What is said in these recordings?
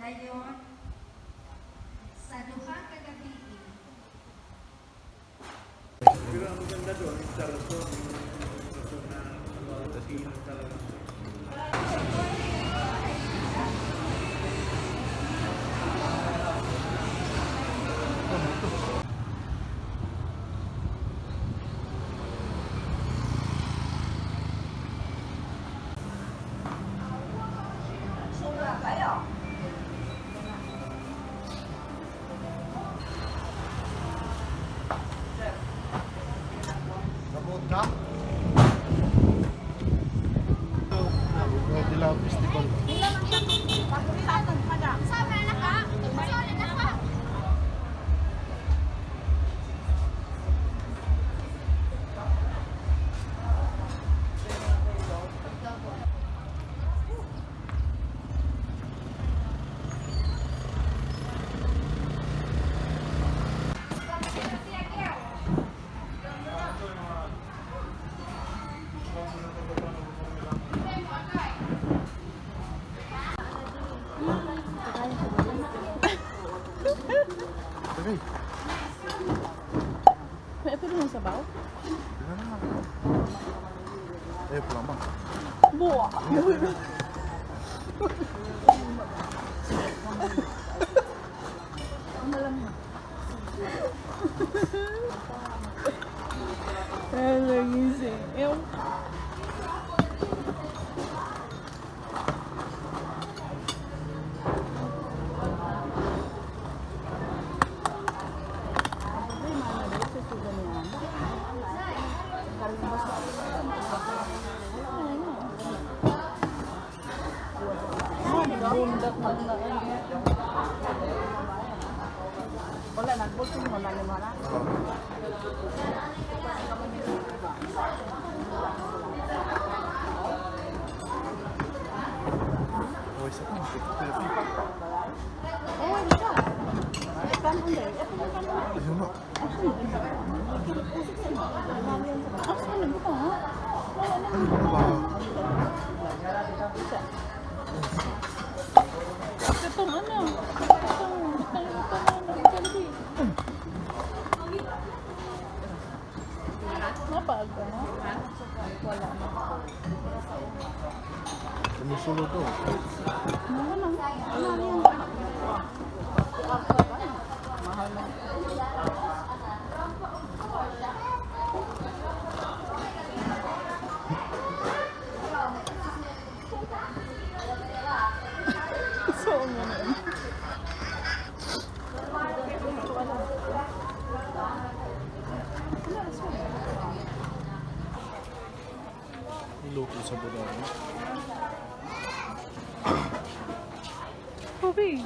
Dayon, sa duha ka gabi. Pero ang maganda doon, yung sarasot, yung sarasot na silang talaga. Dilaw Festival. Okay. May pwede mong sabaw? Wala naman. Pulang bang. Buwa! Lagi sih. Yung wala nag-booking mo na ni Mara. Oh, isa pa. Oh, bisa. Kan unday. Ayun na. Ano ba? Ano ba? Itong ano? Napag ano? Wala na. Sumusulod to. Mahal lang. Mahal yan. Mahal lang. So, ano yun? Iloko sa budaro. Tubig.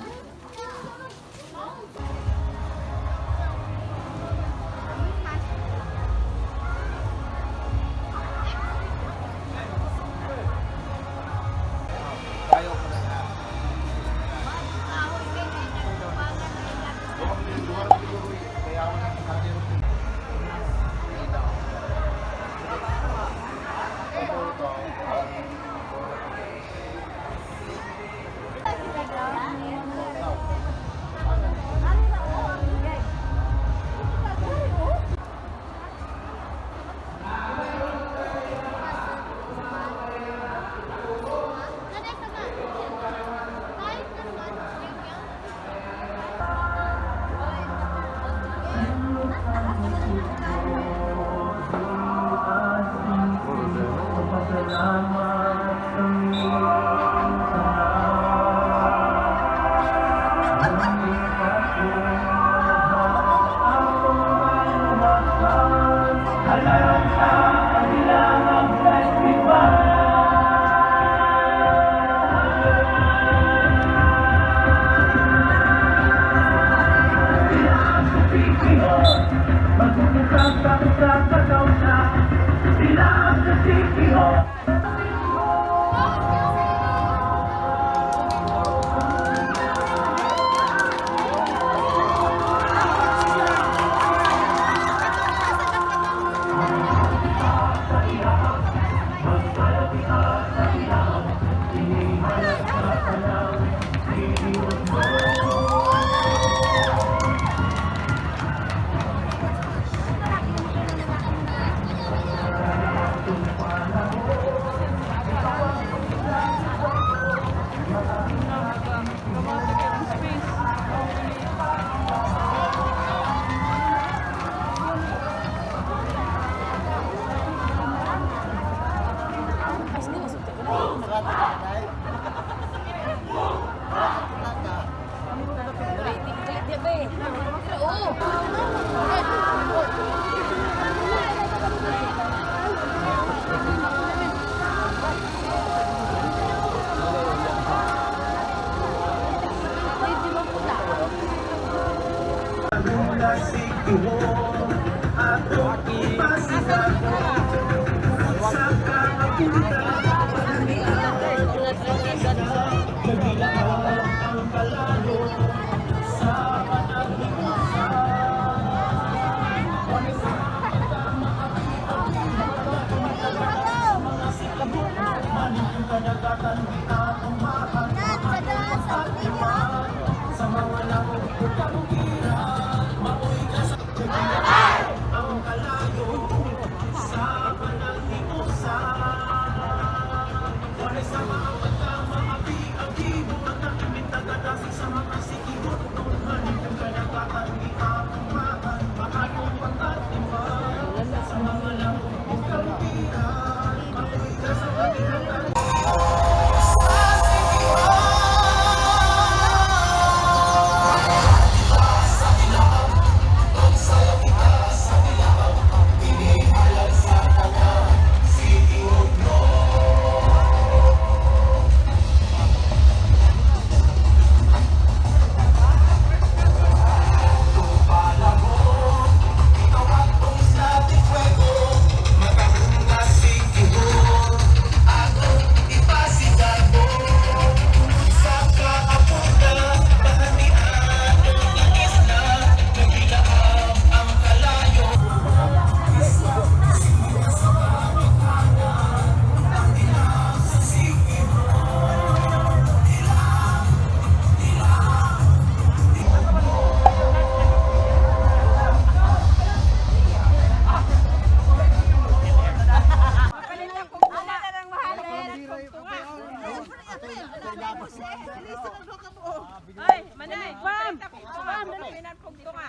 Ay, manay! Pam! Pam! Dali! Pinagpugto nga!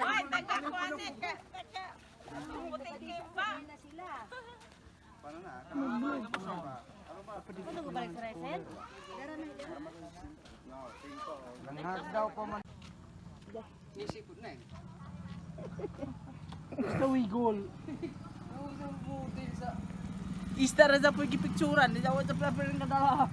Ay, tagakuanin ka! Puting kimba! Istara sa po picturean, di daw sa paper nga dala.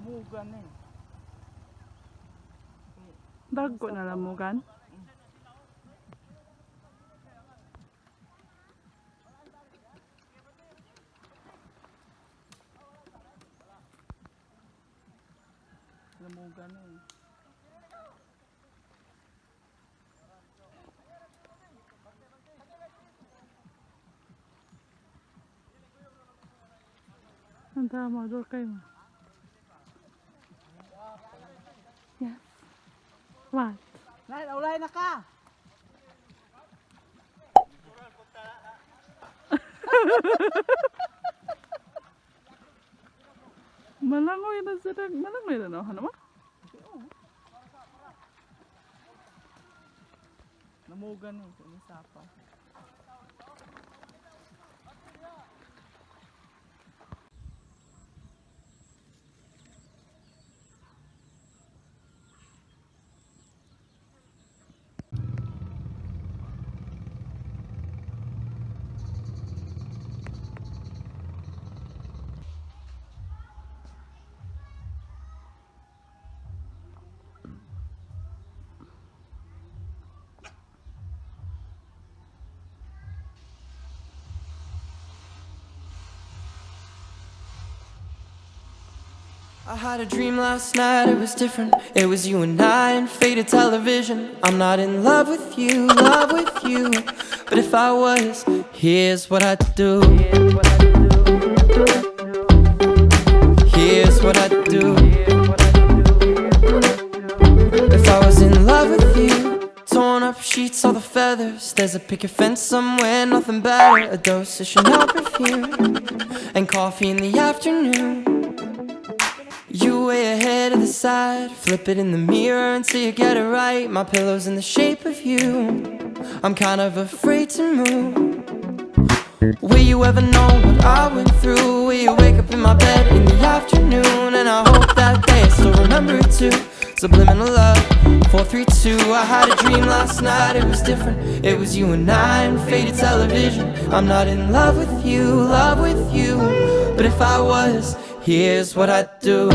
Lamugan eh. Bago na lamugan. Lamugan eh. Ang tama, doon kayo. Yes. What? Ulay na ka! Malangoy na sila. Malangoy na no? Ano ba? Lamugan eh. Kung isapa. I had a dream last night, it was different. It was you and I and faded television. I'm not in love with you, but if I was, here's what I'd do. Here's what I'd do. If I was in love with you, torn up sheets, all the feathers. There's a picket fence somewhere, nothing better. A dose of Chanel perfume and coffee in the afternoon. You way ahead of the side, flip it in the mirror until you get it right. My pillow's in the shape of you, I'm kind of afraid to move. Will you ever know what I went through? Will you wake up in my bed in the afternoon? And I hope that day I still remember it too. Subliminal love, 432. I had a dream last night, it was different. It was you and I and faded television. I'm not in love with you, but if I was, here's what I'd do.